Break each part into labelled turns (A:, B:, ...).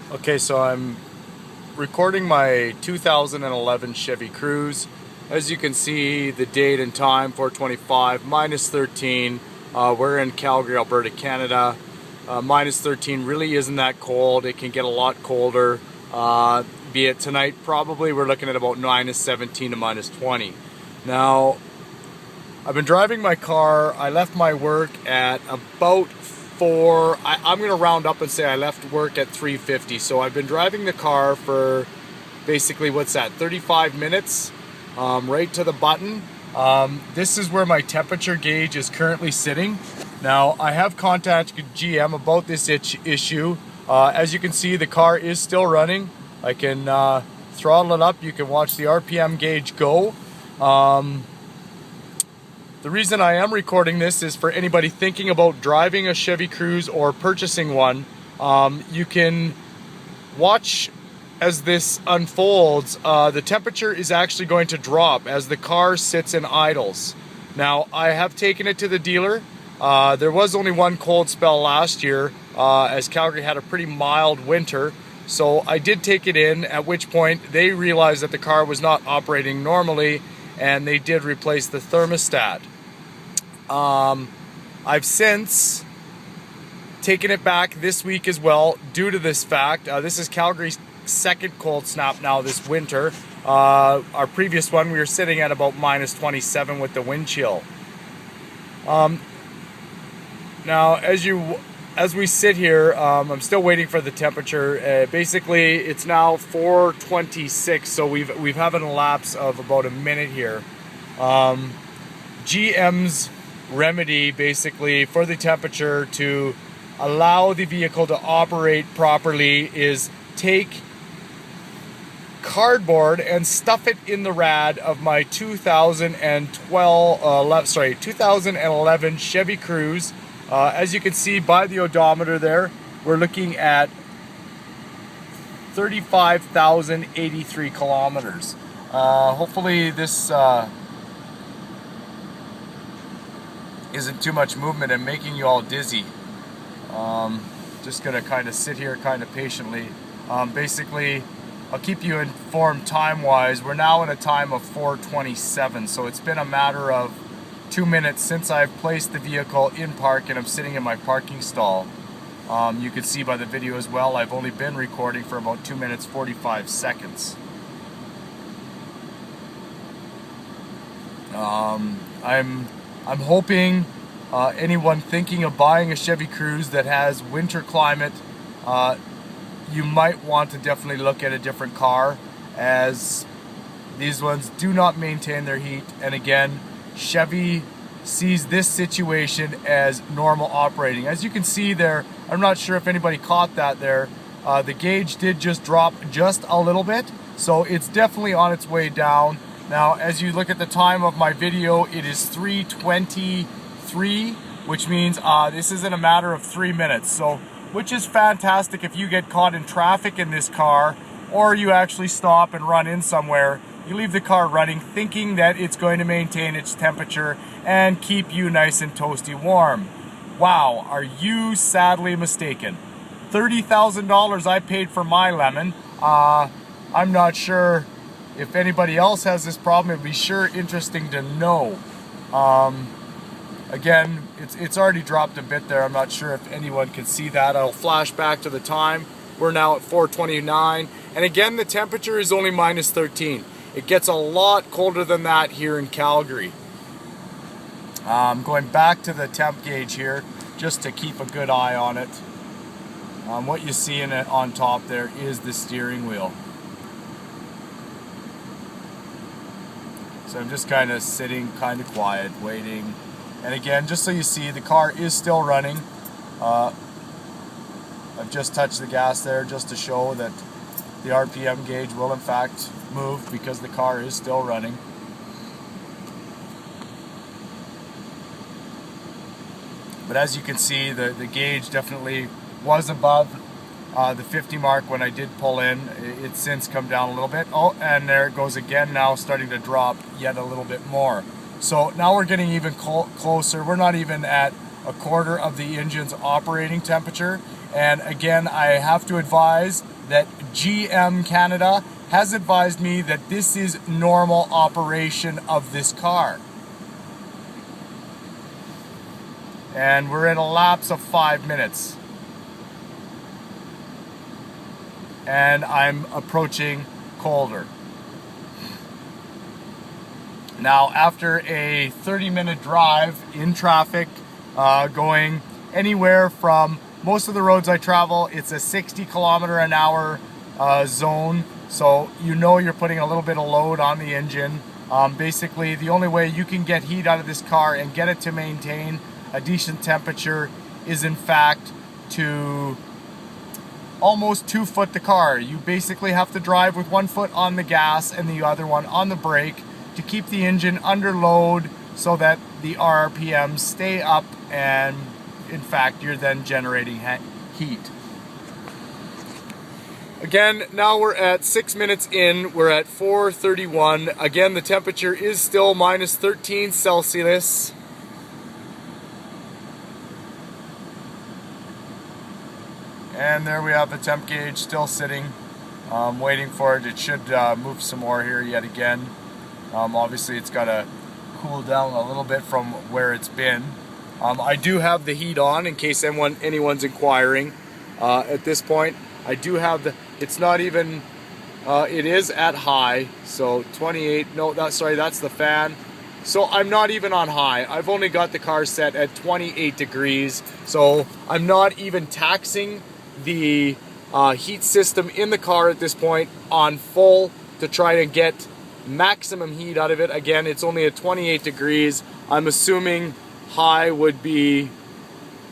A: Okay, so I'm recording my 2011 Chevy Cruze. As you can see, the date and time, 4:25, minus 13. We're in Calgary, Alberta, Canada. Minus 13 really isn't that cold. It can get a lot colder. Be it tonight, probably we're looking at about minus 17 to minus 20. Now, I've been driving my car. I left my work at about I'm going to round up and say I left work at 3:50. So I've been driving the car for basically, what's that, 35 minutes, right to the button. This is where my temperature gauge is currently sitting. Now, I have contacted GM about this issue. As you can see, the car is still running. I can throttle it up. You can watch the RPM gauge go. The reason I am recording this is for anybody thinking about driving a Chevy Cruze or purchasing one. You can watch as this unfolds. The temperature is actually going to drop as the car sits and idles. Now, I have taken it to the dealer. There was only one cold spell last year as Calgary had a pretty mild winter. So I did take it in, at which point they realized that the car was not operating normally, and they did replace the thermostat. I've since taken it back this week as well due to this fact. This is Calgary's second cold snap now this winter. Our previous one, we were sitting at about minus 27 with the wind chill. Now, as we sit here, I'm still waiting for the temperature. Basically, it's now 4:26, so we've had an elapse of about a minute here. GM's remedy basically for the temperature to allow the vehicle to operate properly is take cardboard and stuff it in the rad of my 2011 Chevy Cruze. As you can see by the odometer there, we're looking at 35,083 kilometers. Hopefully this isn't too much movement and making you all dizzy. Just gonna kind of sit here kind of patiently. Basically, I'll keep you informed time-wise. We're now in a time of 4:27, so it's been a matter of 2 minutes since I've placed the vehicle in park and I'm sitting in my parking stall. You can see by the video as well, I've only been recording for about 2 minutes 45 seconds. I'm hoping anyone thinking of buying a Chevy Cruze that has winter climate, you might want to definitely look at a different car, as these ones do not maintain their heat. And again, Chevy sees this situation as normal operating. As you can see there, I'm not sure if anybody caught that there, the gauge did just drop just a little bit, so it's definitely on its way down. Now, as you look at the time of my video, it is 3:23, which means this is in a matter of 3 minutes. So, which is fantastic if you get caught in traffic in this car, or you actually stop and run in somewhere. You leave the car running thinking that it's going to maintain its temperature and keep you nice and toasty warm. Wow, are you sadly mistaken. $30,000 I paid for my lemon. I'm not sure if anybody else has this problem. It'd be sure interesting to know. Again, it's already dropped a bit there. I'm not sure if anyone can see that. I'll flash back to the time. We're now at 4:29. And again, the temperature is only minus 13. It gets a lot colder than that here in Calgary. Going back to the temp gauge here, just to keep a good eye on it. What you see in it on top there is the steering wheel. So I'm just kind of sitting kind of quiet, waiting. And again, just so you see, the car is still running. I've just touched the gas there just to show that the RPM gauge will in fact move because the car is still running. But as you can see, the gauge definitely was above the 50 mark when I did pull in. It's since come down a little bit. Oh, and there it goes again now, starting to drop yet a little bit more. So now we're getting even closer. We're not even at a quarter of the engine's operating temperature. And again, I have to advise, that GM Canada has advised me that this is normal operation of this car. And we're in a lapse of 5 minutes. And I'm approaching colder. Now, after a 30-minute drive in traffic, going anywhere from, most of the roads I travel, it's a 60 km/h zone, so you know you're putting a little bit of load on the engine. Basically, the only way you can get heat out of this car and get it to maintain a decent temperature is, in fact, to almost 2 foot the car. You basically have to drive with 1 foot on the gas and the other one on the brake to keep the engine under load so that the RPMs stay up, and in fact you're then generating heat. Again, now we're at 6 minutes in, we're at 4:31. Again, the temperature is still minus 13 Celsius. And there we have the temp gauge still sitting, waiting for it. It should move some more here yet again. Obviously it's got to cool down a little bit from where it's been. I do have the heat on in case anyone's inquiring. At this point, I do have the, it's not even, it is at high, so 28, no, that's the fan. So I'm not even on high. I've only got the car set at 28 degrees, so I'm not even taxing the heat system in the car at this point on full to try to get maximum heat out of it. Again, it's only at 28 degrees. I'm assuming high would be,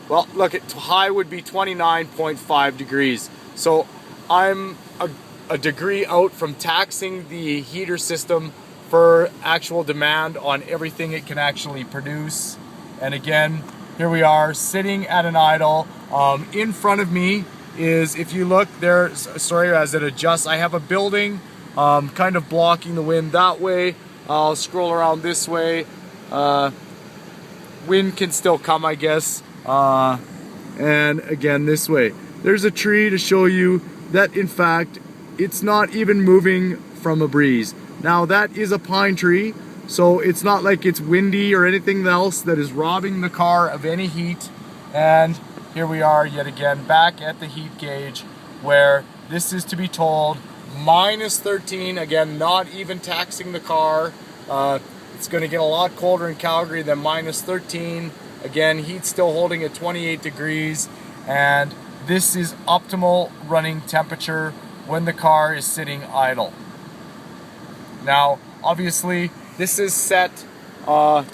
A: well, look, high would be 29.5 degrees. So I'm a degree out from taxing the heater system for actual demand on everything it can actually produce. And again, here we are sitting at an idle. In front of me is, if you look there, sorry, as it adjusts, I have a building kind of blocking the wind that way. I'll scroll around this way. Wind can still come, I guess. And again, this way. There's a tree to show you that, in fact, it's not even moving from a breeze. Now, that is a pine tree, so it's not like it's windy or anything else that is robbing the car of any heat. And here we are yet again back at the heat gauge, where this is to be told minus 13, again, not even taxing the car. It's going to get a lot colder in Calgary than minus 13. Again, heat's still holding at 28 degrees, and this is optimal running temperature when the car is sitting idle. Now, obviously, this is set, well,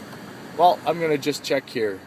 A: I'm going to just check here.